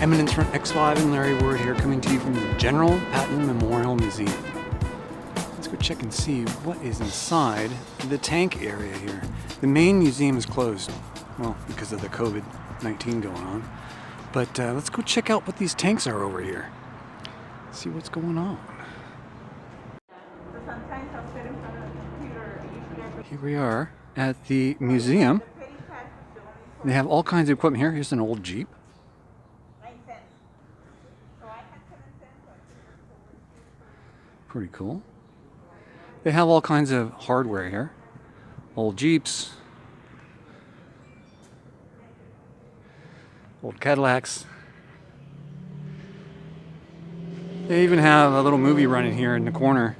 Eminence from X5 and Larry Ward here, coming to you from the General Patton Memorial Museum. Let's go check and see what is inside the tank area here. The main museum is closed, well, because of the COVID-19 going on. But let's go check out what these tanks are over here. See what's going on. Here we are at the museum. They have all kinds of equipment here. Here's an old Jeep. Pretty cool. They have all kinds of hardware here. Old Jeeps. Old Cadillacs. They even have a little movie running here in the corner,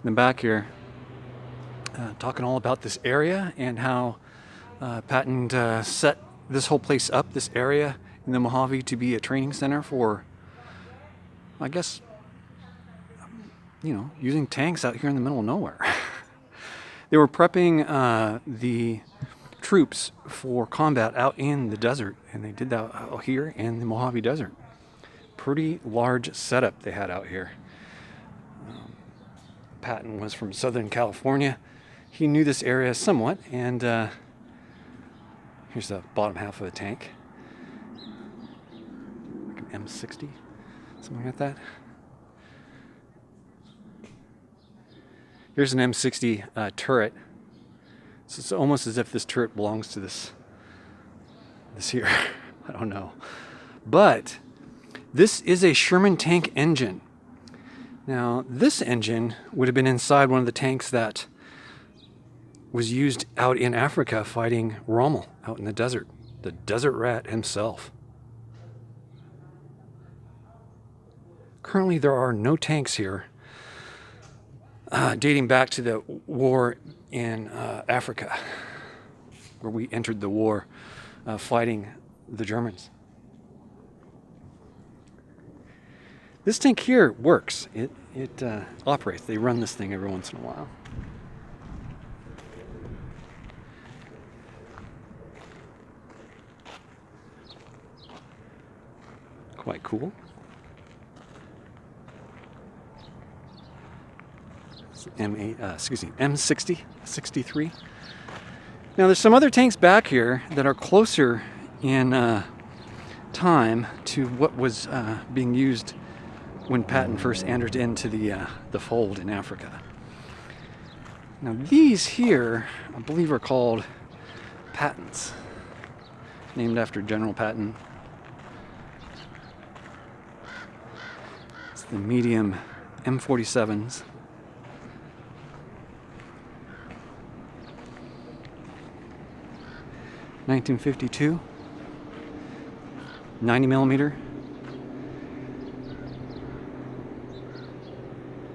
in the back here, talking all about this area and how Patton set this whole place up, this area in the Mojave, to be a training center for, I guess, you know, using tanks out here in the middle of nowhere. They were prepping the troops for combat out in the desert, and they did that out here in the Mojave Desert. Pretty large setup they had out here. Patton was from Southern California. He knew this area somewhat, and here's the bottom half of the tank. Like an M60, something like that. Here's an M60 turret. So it's almost as if this turret belongs to this here. I don't know. But this is a Sherman tank engine. Now, this engine would have been inside one of the tanks that was used out in Africa fighting Rommel out in the desert. The desert rat himself. Currently, there are no tanks here dating back to the war in Africa, where we entered the war fighting the Germans. This tank here works. It operates. They run this thing every once in a while. Quite cool. M60, 63. Now there's some other tanks back here that are closer in time to what was being used when Patton first entered into the fold in Africa. Now these here, I believe, are called Pattons, named after General Patton. It's the medium M47s. 1952, 90 millimeter,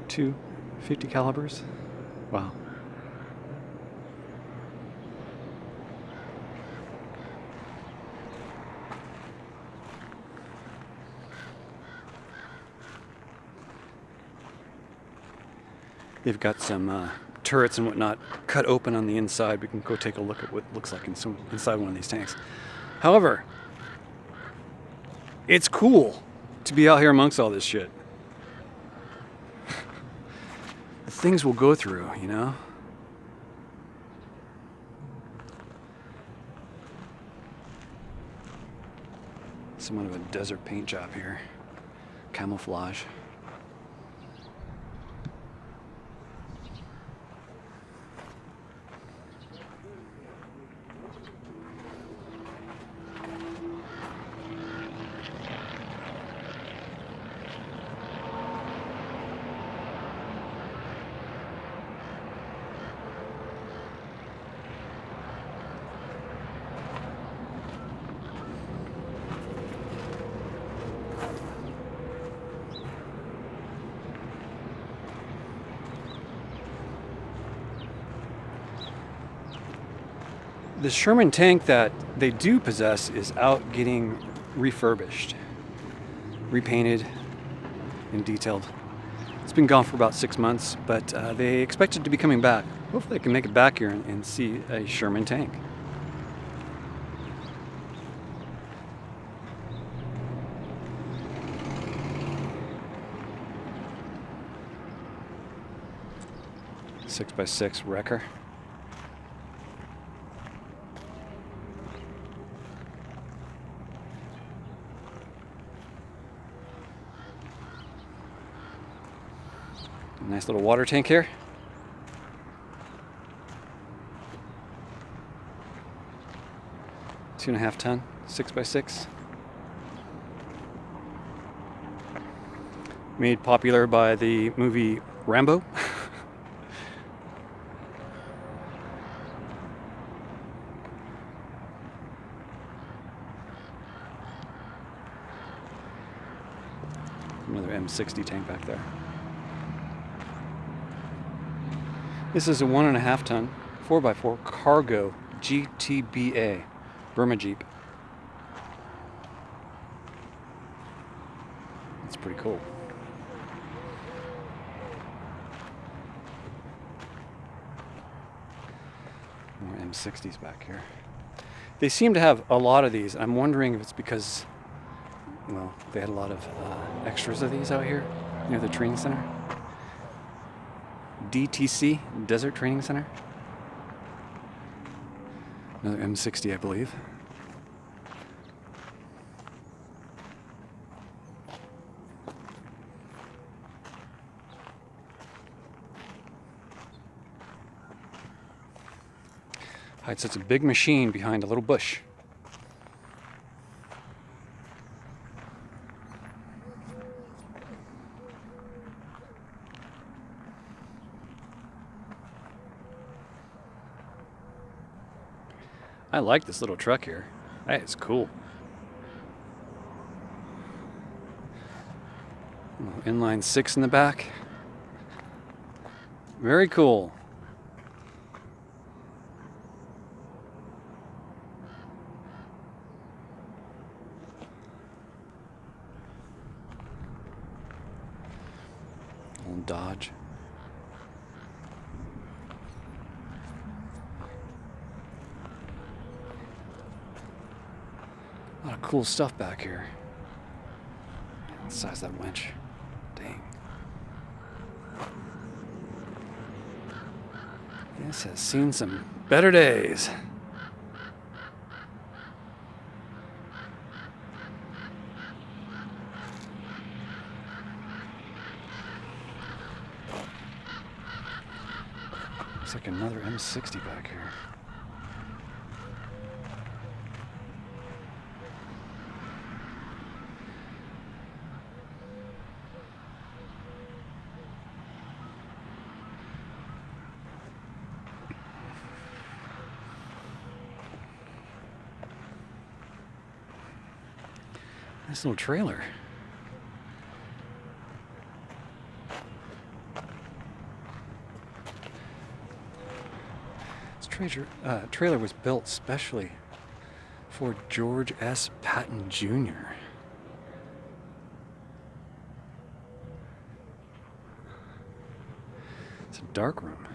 250 calibers. Wow. They've got some turrets and whatnot cut open on the inside. We can go take a look at what it looks like inside one of these tanks. However, it's cool to be out here amongst all this shit. The things we'll go through, you know? Somewhat of a desert paint job here. Camouflage. The Sherman tank that they do possess is out getting refurbished, repainted, and detailed. It's been gone for about 6 months, but they expect it to be coming back. Hopefully they can make it back here and see a Sherman tank. 6x6 wrecker. Nice little water tank here. Two and a half ton, 6x6. Made popular by the movie Rambo. Another M60 tank back there. This is a 1.5 ton, 4x4 cargo GTBA, Burma Jeep. That's pretty cool. More M60s back here. They seem to have a lot of these. I'm wondering if it's because, well, they had a lot of extras of these out here near the training center. DTC, Desert Training Center. Another M60, I believe. Hides such a big machine behind a little bush. I like this little truck here. That is cool. Inline 6 in the back. Very cool. Old Dodge. A lot of cool stuff back here. What size that winch? Dang. This has seen some better days. Looks like another M60 back here. Nice little trailer. This trailer was built specially for George S. Patton Jr. It's a dark room.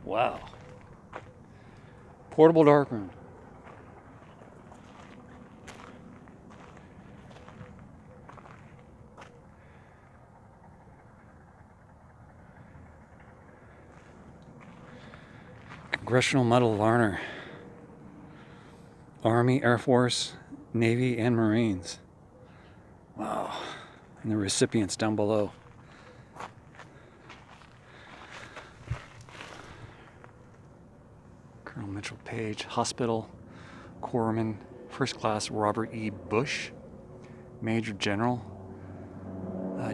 Wow. Portable darkroom. Congressional Medal of Honor. Army, Air Force, Navy, and Marines. Wow. And the recipients down below. Colonel Mitchell Page, Hospital, Corpsman, First Class Robert E. Bush, Major General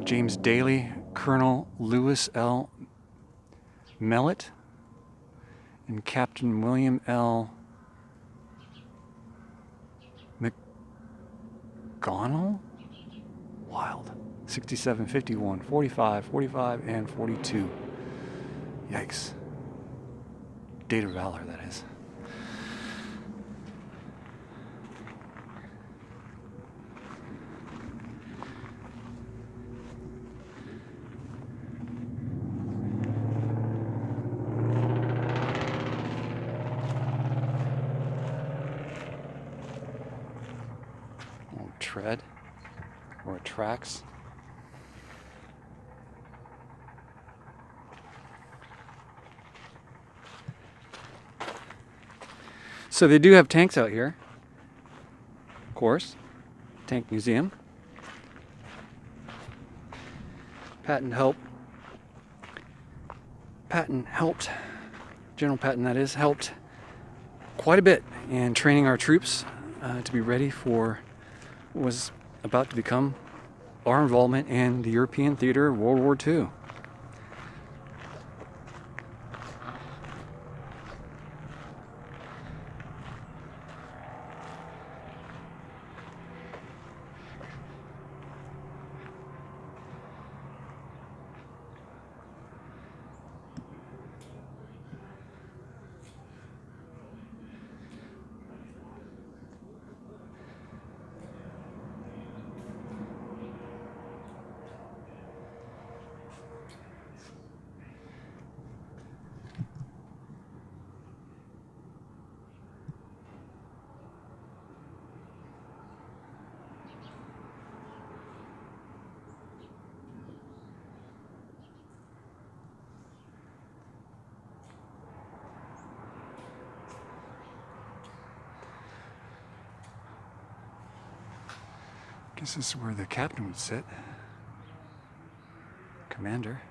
James Daly, Colonel Lewis L. Mellett, and Captain William L. McGonnell? Wild. 67, 51, 45, 45, and 42. Yikes. Date of valor, that is. tread or tracks. So they do have tanks out here, of course. Tank Museum. Patton helped, General Patton that is, helped quite a bit in training our troops to be ready for what was about to become our involvement in the European theater of World War II. I guess this is where the captain would sit. Commander.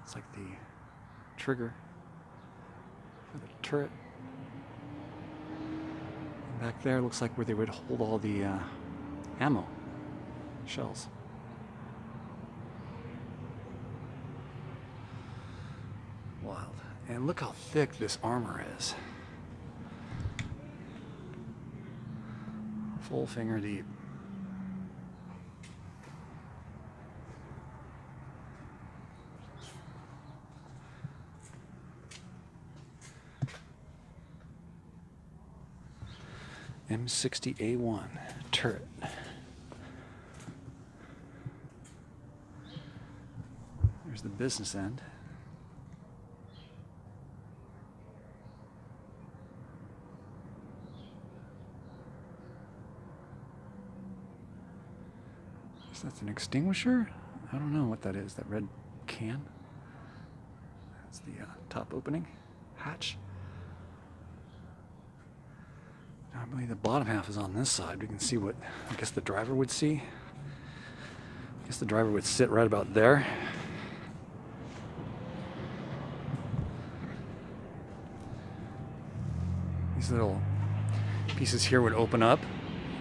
It's like the trigger for the turret. And back there looks like where they would hold all the ammo shells. Wild. And look how thick this armor is. Full finger deep. M60A1 turret. There's the business end. That's an extinguisher? I don't know what that is. That red can? That's the top opening hatch. Now, I believe the bottom half is on this side. We can see what I guess the driver would see. I guess the driver would sit right about there. These little pieces here would open up.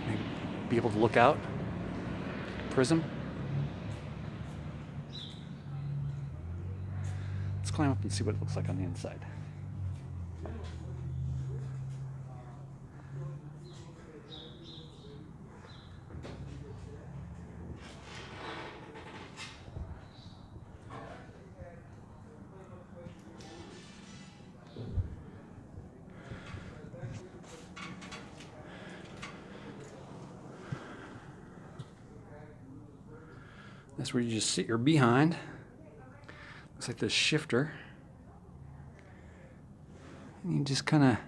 Maybe be able to look out. Prism. Let's climb up and see what it looks like on the inside. That's where you just sit your behind. Looks like this shifter. And you just kind of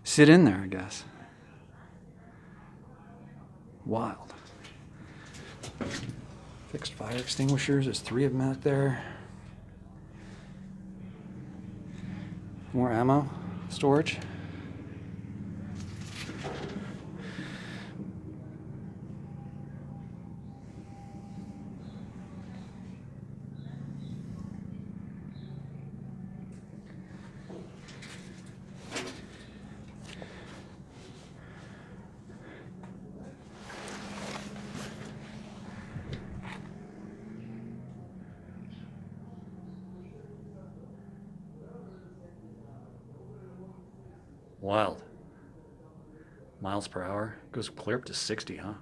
sit in there, I guess. Wild. Fixed fire extinguishers. There's 3 of them out there. More ammo storage. Wild. Miles per hour. Goes clear up to 60, huh?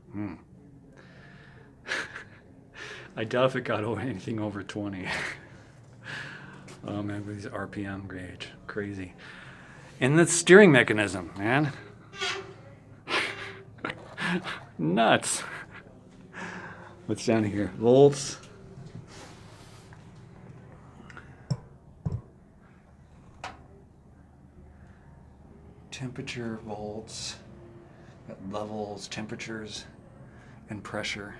I doubt if it got anything over 20. Oh man, with these RPM gauge. Crazy. And the steering mechanism, man. Nuts. What's down here? Volts. Temperature, volts, Got levels, temperatures, and pressure.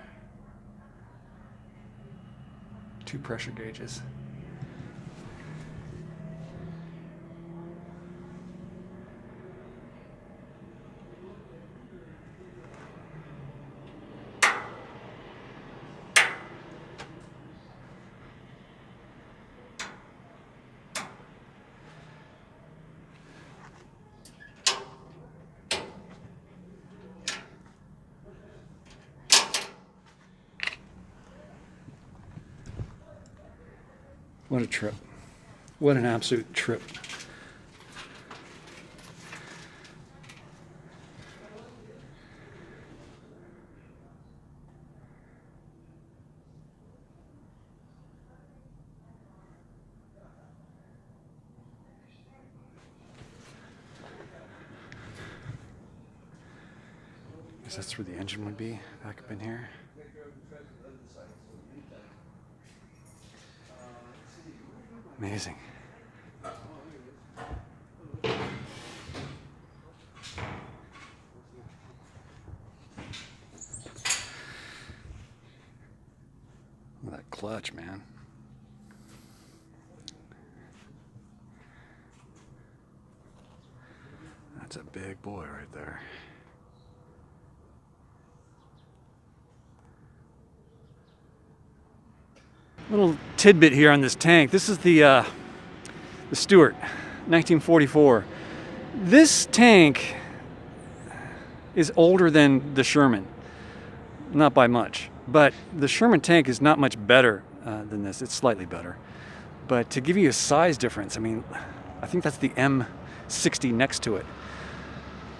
2 pressure gauges. What a trip. What an absolute trip. I guess that's where the engine would be, back up in here. Amazing. Look at that clutch, man. That's a big boy right there. Little tidbit here on this tank. This is the Stuart, 1944. This tank is older than the Sherman, not by much. But the Sherman tank is not much better than this. It's slightly better. But to give you a size difference, I mean, I think that's the M60 next to it.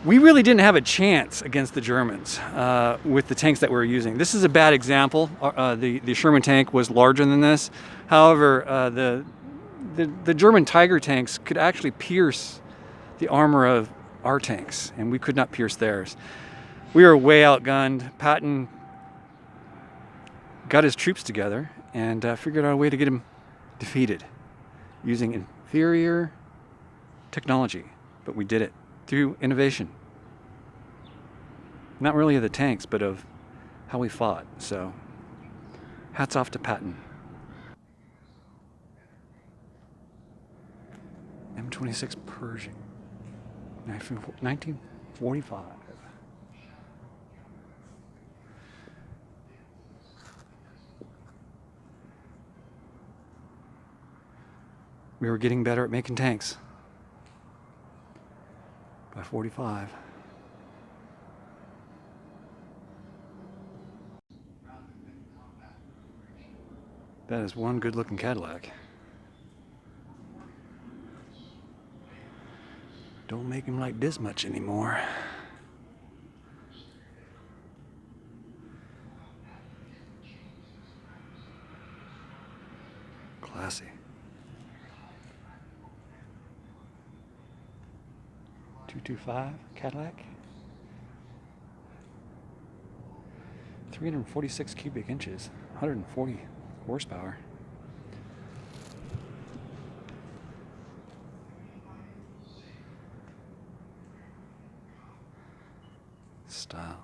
We really didn't have a chance against the Germans with the tanks that we were using. This is a bad example. The Sherman tank was larger than this. However, the German Tiger tanks could actually pierce the armor of our tanks, and we could not pierce theirs. We were way outgunned. Patton got his troops together and figured out a way to get him defeated using inferior technology, but we did it through innovation. Not really of the tanks, but of how we fought. So, hats off to Patton. M26 Pershing, 1945. We were getting better at making tanks. By 45. That is one good looking Cadillac. Don't make him like this much anymore. Classy. 225 Cadillac. 346 cubic inches, 140 horsepower. Style.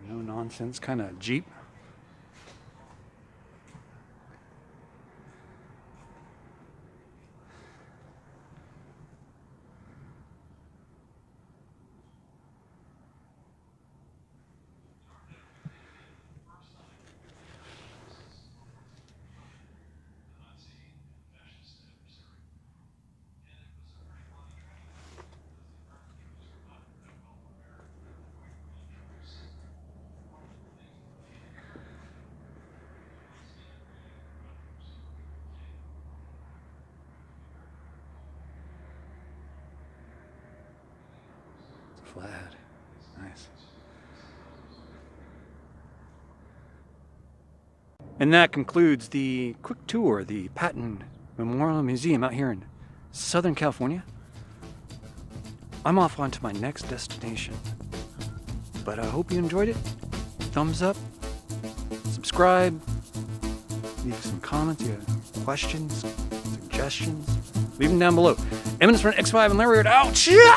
No nonsense kind of Jeep. Flat. Nice. And that concludes the quick tour of the Patton Memorial Museum out here in Southern California. I'm off on to my next destination. But I hope you enjoyed it. Thumbs up, subscribe, leave some comments, you have questions, suggestions, leave them down below. Eminence for an X5 and Larry out. Yeah!